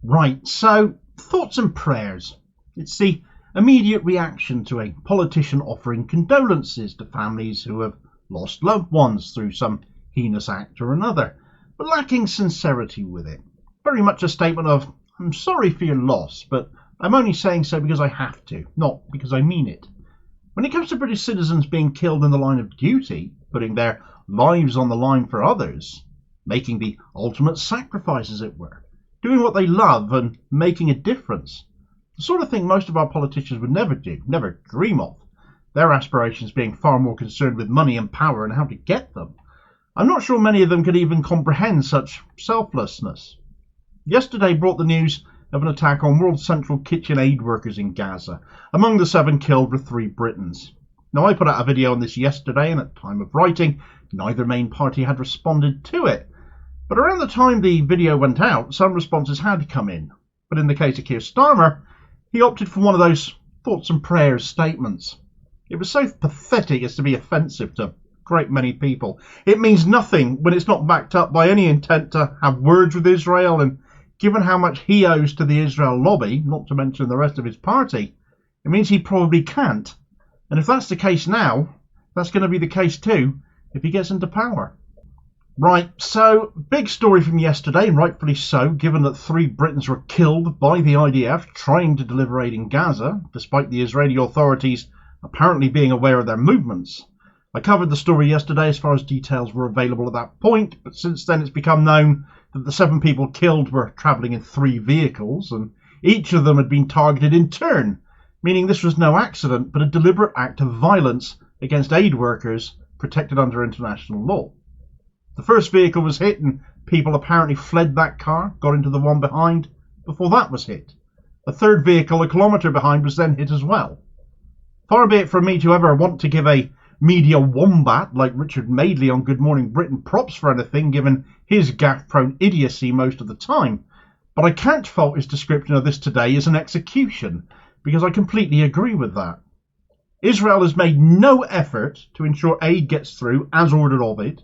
Right, so thoughts and prayers. It's the immediate reaction to a politician offering condolences to families who have lost loved ones through some heinous act or another, but lacking sincerity with it. Very much a statement of, I'm sorry for your loss, but I'm only saying so because I have to, not because I mean it. When it comes to British citizens being killed in the line of duty, putting their lives on the line for others, making the ultimate sacrifice, as it were, doing what they love and making a difference, the sort of thing most of our politicians would never do, never dream of, their aspirations being far more concerned with money and power and how to get them. I'm not sure many of them could even comprehend such selflessness. Yesterday brought the news of an attack on World Central Kitchen aid workers in Gaza. Among the 7 killed were 3 Britons. Now, I put out a video on this yesterday, and at the time of writing, neither main party had responded to it. But around the time the video went out, some responses had come in. But in the case of Keir Starmer, he opted for one of those thoughts and prayers statements. It was so pathetic as to be offensive to a great many people. It means nothing when it's not backed up by any intent to have words with Israel, and given how much he owes to the Israel lobby, not to mention the rest of his party, it means he probably can't. And if that's the case now, that's going to be the case too if he gets into power. Right, so big story from yesterday, and rightfully so, given that 3 Britons were killed by the IDF trying to deliver aid in Gaza, despite the Israeli authorities apparently being aware of their movements. I covered the story yesterday as far as details were available at that point, but since then it's become known that the 7 people killed were travelling in 3 vehicles, and each of them had been targeted in turn, meaning this was no accident but a deliberate act of violence against aid workers protected under international law. The first vehicle was hit and people apparently fled that car, got into the one behind before that was hit. A third vehicle a kilometre behind was then hit as well. Far be it from me to ever want to give a media wombat like Richard Madeley on Good Morning Britain props for anything, given his gaffe-prone idiocy most of the time, but I can't fault his description of this today as an execution, because I completely agree with that. Israel has made no effort to ensure aid gets through as ordered of it,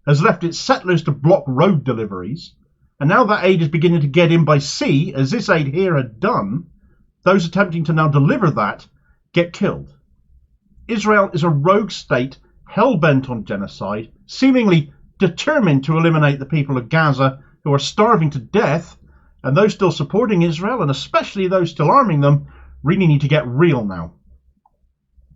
has left its settlers to block road deliveries, and now that aid is beginning to get in by sea, as this aid here had done, those attempting to now deliver that get killed. Israel is a rogue state hell-bent on genocide, seemingly determined to eliminate the people of Gaza who are starving to death, and those still supporting Israel, and especially those still arming them, really need to get real now.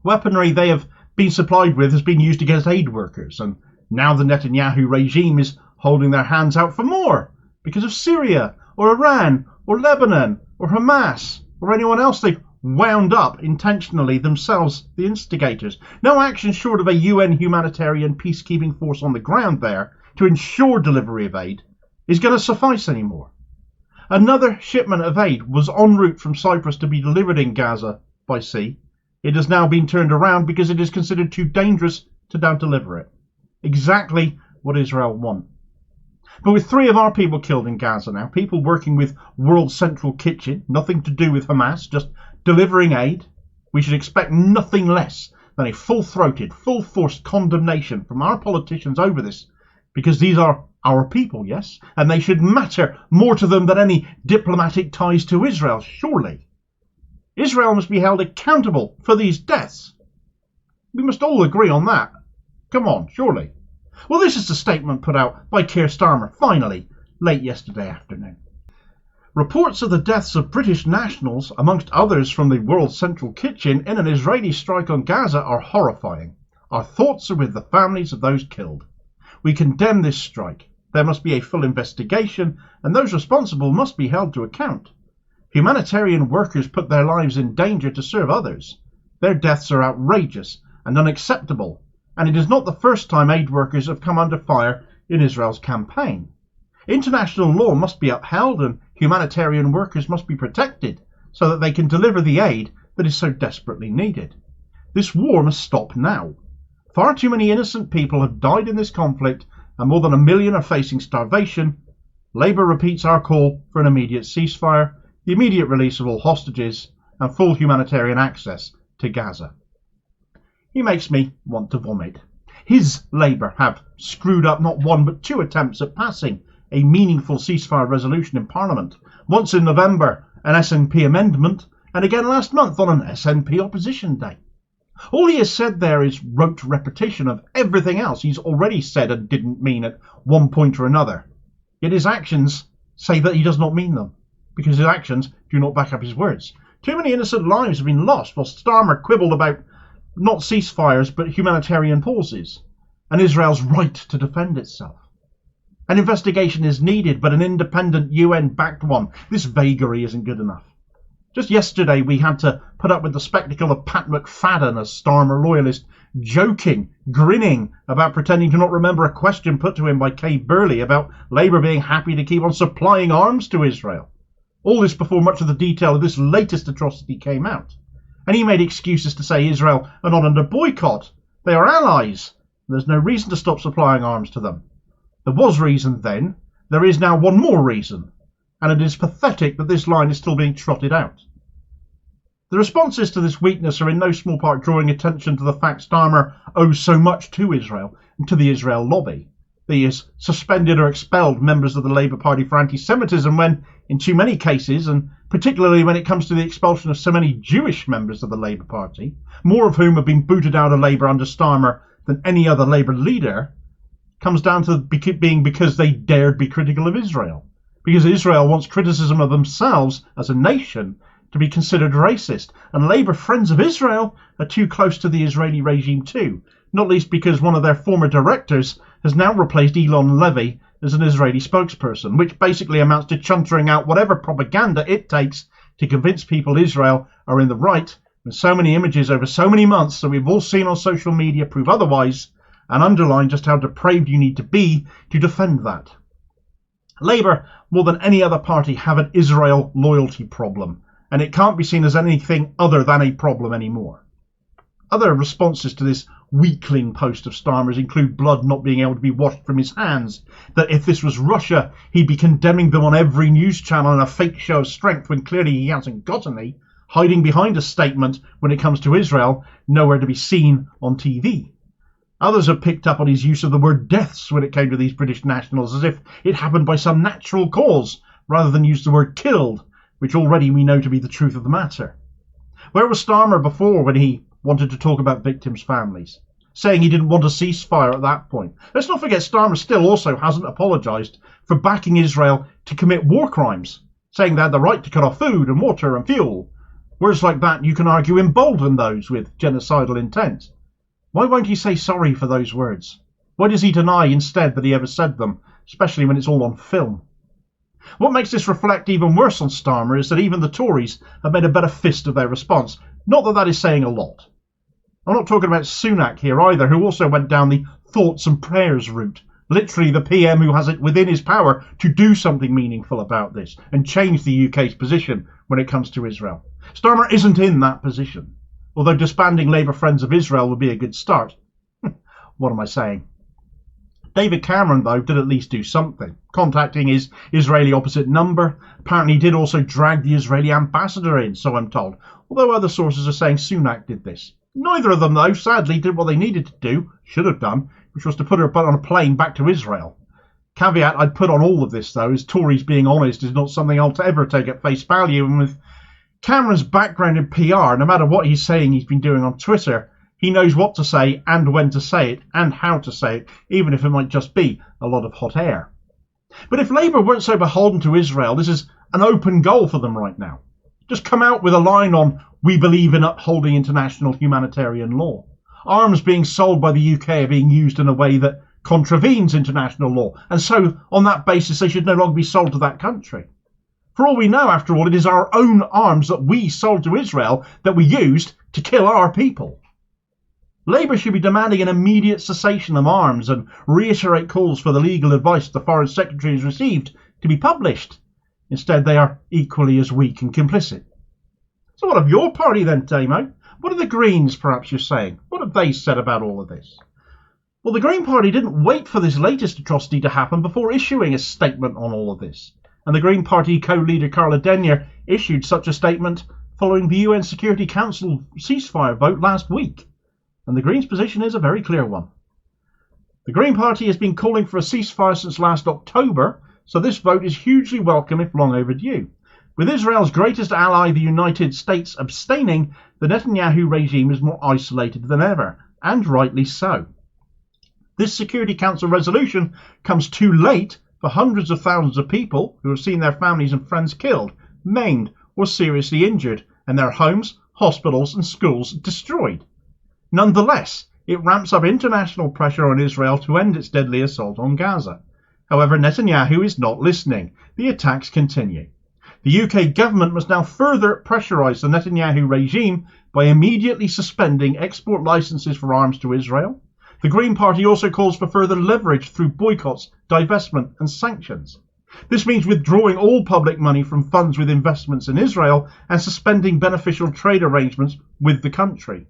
Weaponry they have been supplied with has been used against aid workers, and now the Netanyahu regime is holding their hands out for more because of Syria or Iran or Lebanon or Hamas or anyone else they've wound up intentionally themselves, the instigators. No action short of a UN humanitarian peacekeeping force on the ground there to ensure delivery of aid is going to suffice anymore. Another shipment of aid was en route from Cyprus to be delivered in Gaza by sea. It has now been turned around because it is considered too dangerous to now deliver it. Exactly what Israel want. But with 3 of our people killed in Gaza now, people working with World Central Kitchen, nothing to do with Hamas, just delivering aid, we should expect nothing less than a full-throated, full-forced condemnation from our politicians over this, because these are our people, yes, and they should matter more to them than any diplomatic ties to Israel, surely. Israel must be held accountable for these deaths. We must all agree on that. Come on, surely. Well, this is the statement put out by Keir Starmer, finally, late yesterday afternoon. Reports of the deaths of British nationals, amongst others from the World Central Kitchen, in an Israeli strike on Gaza are horrifying. Our thoughts are with the families of those killed. We condemn this strike. There must be a full investigation, and those responsible must be held to account. Humanitarian workers put their lives in danger to serve others. Their deaths are outrageous and unacceptable, and it is not the first time aid workers have come under fire in Israel's campaign. International law must be upheld and humanitarian workers must be protected so that they can deliver the aid that is so desperately needed. This war must stop now. Far too many innocent people have died in this conflict and more than 1 million are facing starvation. Labour repeats our call for an immediate ceasefire, the immediate release of all hostages and full humanitarian access to Gaza. He makes me want to vomit. His Labour have screwed up not 1 but 2 attempts at passing a meaningful ceasefire resolution in Parliament. Once in November, an SNP amendment, and again last month on an SNP opposition day. All he has said there is rote repetition of everything else he's already said and didn't mean at one point or another. Yet his actions say that he does not mean them, because his actions do not back up his words. Too many innocent lives have been lost while Starmer quibbled about not ceasefires but humanitarian pauses, and Israel's right to defend itself. An investigation is needed, but an independent UN-backed one. This vagary isn't good enough. Just yesterday we had to put up with the spectacle of Pat McFadden, a Starmer loyalist, joking, grinning about pretending to not remember a question put to him by Kay Burley about Labour being happy to keep on supplying arms to Israel. All this before much of the detail of this latest atrocity came out. And he made excuses to say Israel are not under boycott. They are allies. There's no reason to stop supplying arms to them. There was reason then. There is now one more reason. And it is pathetic that this line is still being trotted out. The responses to this weakness are in no small part drawing attention to the fact Starmer owes so much to Israel and to the Israel lobby. He has suspended or expelled members of the Labour Party for anti-Semitism when, in too many cases, and particularly when it comes to the expulsion of so many Jewish members of the Labour Party, more of whom have been booted out of Labour under Starmer than any other Labour leader, comes down to being because they dared be critical of Israel. Because Israel wants criticism of themselves as a nation to be considered racist, and Labour friends of Israel are too close to the Israeli regime too, not least because one of their former directors has now replaced Elon Levy as an Israeli spokesperson, which basically amounts to chuntering out whatever propaganda it takes to convince people Israel are in the right, when so many images over so many months that we've all seen on social media prove otherwise, and underline just how depraved you need to be to defend that. Labour, more than any other party, have an Israel loyalty problem, and it can't be seen as anything other than a problem anymore. Other responses to this weakling post of Starmer's include blood not being able to be washed from his hands, that if this was Russia, he'd be condemning them on every news channel in a fake show of strength when clearly he hasn't got any, hiding behind a statement when it comes to Israel, nowhere to be seen on TV. Others have picked up on his use of the word deaths when it came to these British nationals, as if it happened by some natural cause, rather than use the word killed, which already we know to be the truth of the matter. Where was Starmer before when he wanted to talk about victims' families, saying he didn't want a ceasefire at that point? Let's not forget Starmer still also hasn't apologised for backing Israel to commit war crimes, saying they had the right to cut off food and water and fuel. Words like that, you can argue, embolden those with genocidal intent. Why won't he say sorry for those words? Why does he deny instead that he ever said them, especially when it's all on film? What makes this reflect even worse on Starmer is that even the Tories have made a better fist of their response. Not that that is saying a lot. I'm not talking about Sunak here either, who also went down the thoughts and prayers route. Literally the PM who has it within his power to do something meaningful about this and change the UK's position when it comes to Israel. Starmer isn't in that position, although disbanding Labour Friends of Israel would be a good start. What am I saying? David Cameron, though, did at least do something, contacting his Israeli opposite number. Apparently he did also drag the Israeli ambassador in, so I'm told, although other sources are saying Sunak did this. Neither of them, though, sadly did what they needed to do, should have done, which was to put her on a plane back to Israel. Caveat I'd put on all of this, though, is Tories being honest is not something I'll ever take at face value, and with Cameron's background in PR, no matter what he's saying he's been doing on Twitter, he knows what to say and when to say it and how to say it, even if it might just be a lot of hot air. But if Labour weren't so beholden to Israel, this is an open goal for them right now. Just come out with a line on "We believe in upholding international humanitarian law." Arms being sold by the UK are being used in a way that contravenes international law, and so on that basis they should no longer be sold to that country. For all we know, after all, it is our own arms that we sold to Israel that we used to kill our people. Labour should be demanding an immediate cessation of arms and reiterate calls for the legal advice the Foreign Secretary has received to be published. Instead, they are equally as weak and complicit. So what of your party then, Damo? What are the Greens, perhaps you're saying? What have they said about all of this? Well, the Green Party didn't wait for this latest atrocity to happen before issuing a statement on all of this. And the Green Party co-leader Carla Denyer issued such a statement following the UN Security Council ceasefire vote last week. And the Greens' position is a very clear one. The Green Party has been calling for a ceasefire since last October, so this vote is hugely welcome if long overdue. With Israel's greatest ally, the United States, abstaining, the Netanyahu regime is more isolated than ever, and rightly so. This Security Council resolution comes too late for hundreds of thousands of people who have seen their families and friends killed, maimed, or seriously injured, and their homes, hospitals, and schools destroyed. Nonetheless, it ramps up international pressure on Israel to end its deadly assault on Gaza. However, Netanyahu is not listening. The attacks continue. The UK government must now further pressurise the Netanyahu regime by immediately suspending export licences for arms to Israel. The Green Party also calls for further leverage through boycotts, divestment and sanctions. This means withdrawing all public money from funds with investments in Israel and suspending beneficial trade arrangements with the country.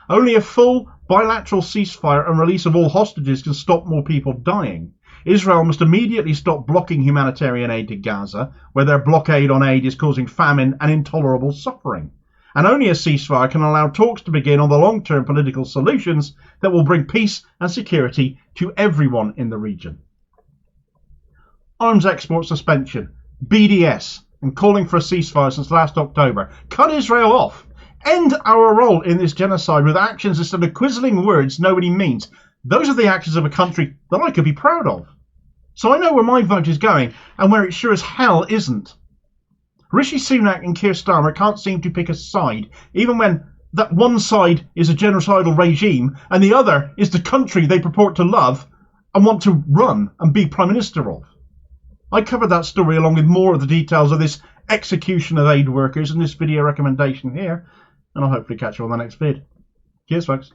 Only a full bilateral ceasefire and release of all hostages can stop more people dying. Israel must immediately stop blocking humanitarian aid to Gaza, where their blockade on aid is causing famine and intolerable suffering. And only a ceasefire can allow talks to begin on the long-term political solutions that will bring peace and security to everyone in the region. Arms export suspension, BDS, and calling for a ceasefire since last October. Cut Israel off. End our role in this genocide with actions instead of quizzling words nobody means. Those are the actions of a country that I could be proud of. So I know where my vote is going and where it sure as hell isn't. Rishi Sunak and Keir Starmer can't seem to pick a side, even when that one side is a genocidal regime and the other is the country they purport to love and want to run and be Prime Minister of. I covered that story along with more of the details of this execution of aid workers in this video recommendation here, and I'll hopefully catch you on the next vid. Cheers folks.